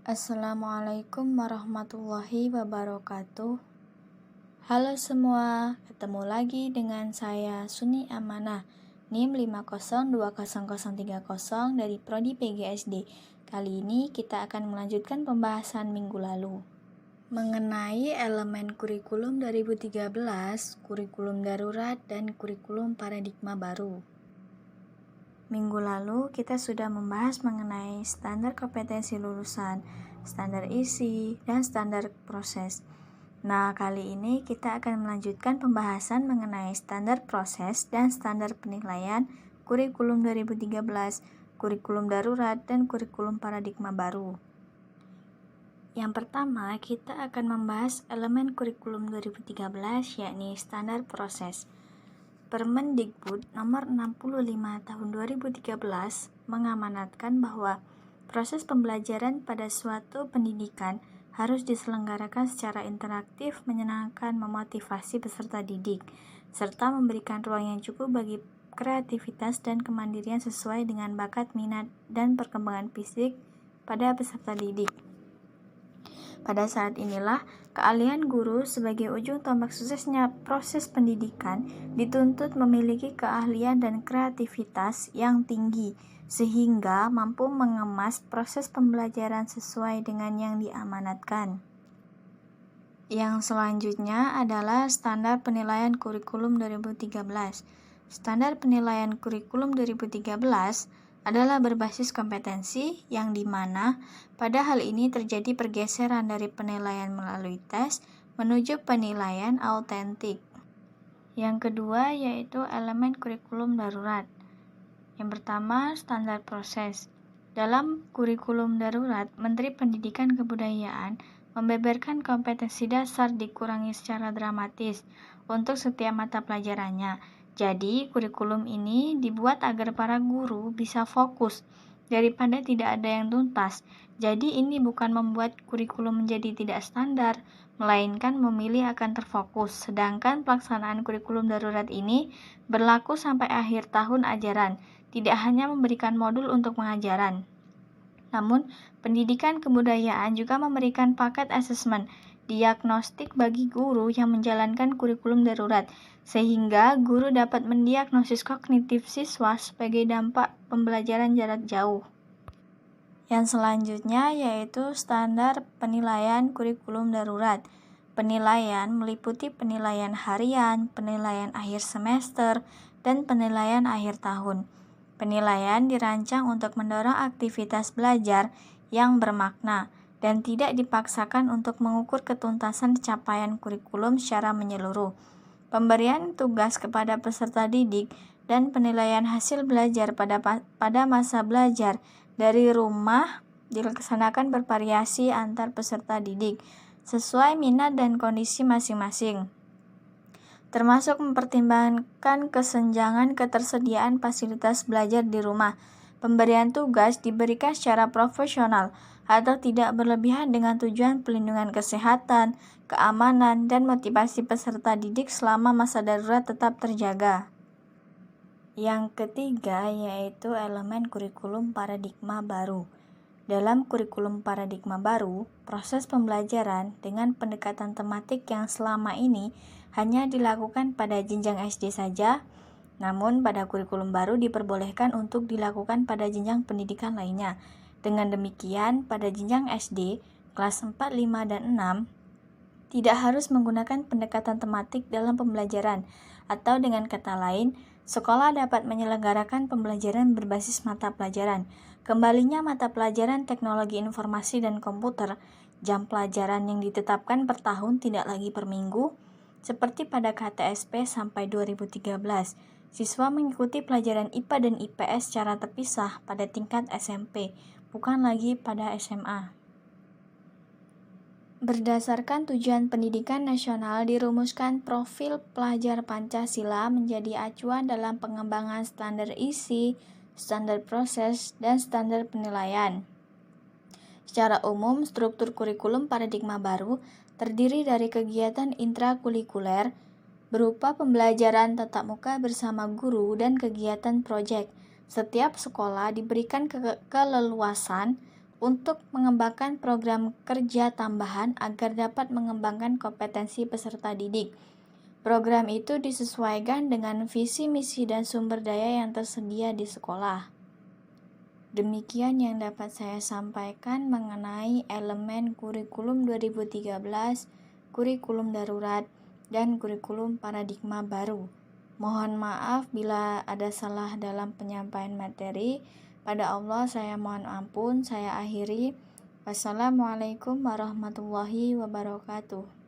Assalamualaikum warahmatullahi wabarakatuh. Halo semua, ketemu lagi dengan saya Suni Amanah, NIM 502030 dari Prodi PGSD. Kali ini kita akan melanjutkan pembahasan minggu lalu mengenai elemen kurikulum 2013, kurikulum darurat, dan kurikulum paradigma baru. Minggu lalu kita sudah membahas mengenai standar kompetensi lulusan, standar isi, dan standar proses. Nah, kali ini kita akan melanjutkan pembahasan mengenai standar proses dan standar penilaian kurikulum 2013, kurikulum darurat, dan kurikulum paradigma baru. Yang pertama, kita akan membahas elemen kurikulum 2013, yakni standar proses. Permendikbud nomor 65 tahun 2013 mengamanatkan bahwa proses pembelajaran pada suatu pendidikan harus diselenggarakan secara interaktif, menyenangkan, memotivasi peserta didik, serta memberikan ruang yang cukup bagi kreativitas dan kemandirian sesuai dengan bakat, minat, dan perkembangan fisik pada peserta didik. Pada saat inilah, keahlian guru sebagai ujung tombak suksesnya proses pendidikan dituntut memiliki keahlian dan kreativitas yang tinggi, sehingga mampu mengemas proses pembelajaran sesuai dengan yang diamanatkan. Yang selanjutnya adalah standar penilaian kurikulum 2013. Standar penilaian kurikulum 2013 adalah berbasis kompetensi yang dimana pada hal ini terjadi pergeseran dari penilaian melalui tes menuju penilaian autentik. Yang kedua yaitu elemen kurikulum darurat. Yang pertama, standar proses. Dalam kurikulum darurat, Menteri Pendidikan Kebudayaan membeberkan kompetensi dasar dikurangi secara dramatis untuk setiap mata pelajarannya. Jadi, kurikulum ini dibuat agar para guru bisa fokus daripada tidak ada yang tuntas. Jadi, ini bukan membuat kurikulum menjadi tidak standar, melainkan memilih akan terfokus. Sedangkan pelaksanaan kurikulum darurat ini berlaku sampai akhir tahun ajaran, tidak hanya memberikan modul untuk pengajaran. Namun, pendidikan kebudayaan juga memberikan paket asesmen diagnostik bagi guru yang menjalankan kurikulum darurat, sehingga guru dapat mendiagnosis kognitif siswa sebagai dampak pembelajaran jarak jauh. Yang selanjutnya yaitu standar penilaian kurikulum darurat. Penilaian meliputi penilaian harian, penilaian akhir semester, dan penilaian akhir tahun. Penilaian dirancang untuk mendorong aktivitas belajar yang bermakna dan tidak dipaksakan untuk mengukur ketuntasan capaian kurikulum secara menyeluruh. Pemberian tugas kepada peserta didik dan penilaian hasil belajar pada masa belajar dari rumah dilaksanakan bervariasi antar peserta didik sesuai minat dan kondisi masing-masing, termasuk mempertimbangkan kesenjangan ketersediaan fasilitas belajar di rumah. Pemberian tugas diberikan secara profesional atau tidak berlebihan dengan tujuan pelindungan kesehatan, keamanan, dan motivasi peserta didik selama masa darurat tetap terjaga. Yang ketiga yaitu elemen kurikulum paradigma baru. Dalam kurikulum paradigma baru, proses pembelajaran dengan pendekatan tematik yang selama ini hanya dilakukan pada jenjang SD saja, namun pada kurikulum baru diperbolehkan untuk dilakukan pada jenjang pendidikan lainnya. Dengan demikian, pada jenjang SD, kelas 4, 5, dan 6, tidak harus menggunakan pendekatan tematik dalam pembelajaran, atau dengan kata lain, sekolah dapat menyelenggarakan pembelajaran berbasis mata pelajaran. Kembalinya mata pelajaran teknologi informasi dan komputer, jam pelajaran yang ditetapkan per tahun tidak lagi per minggu, seperti pada KTSP sampai 2013. Siswa mengikuti pelajaran IPA dan IPS secara terpisah pada tingkat SMP, bukan lagi pada SMA. Berdasarkan tujuan pendidikan nasional, dirumuskan profil pelajar Pancasila menjadi acuan dalam pengembangan standar isi, standar proses, dan standar penilaian. Secara umum, struktur kurikulum paradigma baru terdiri dari kegiatan intrakurikuler berupa pembelajaran tatap muka bersama guru dan kegiatan proyek. Setiap sekolah diberikan keleluasan untuk mengembangkan program kerja tambahan agar dapat mengembangkan kompetensi peserta didik. Program itu disesuaikan dengan visi, misi, dan sumber daya yang tersedia di sekolah. Demikian yang dapat saya sampaikan mengenai elemen kurikulum 2013, kurikulum darurat, dan kurikulum paradigma baru. Mohon maaf bila ada salah dalam penyampaian materi. Pada Allah saya mohon ampun. Saya akhiri. Wassalamualaikum warahmatullahi wabarakatuh.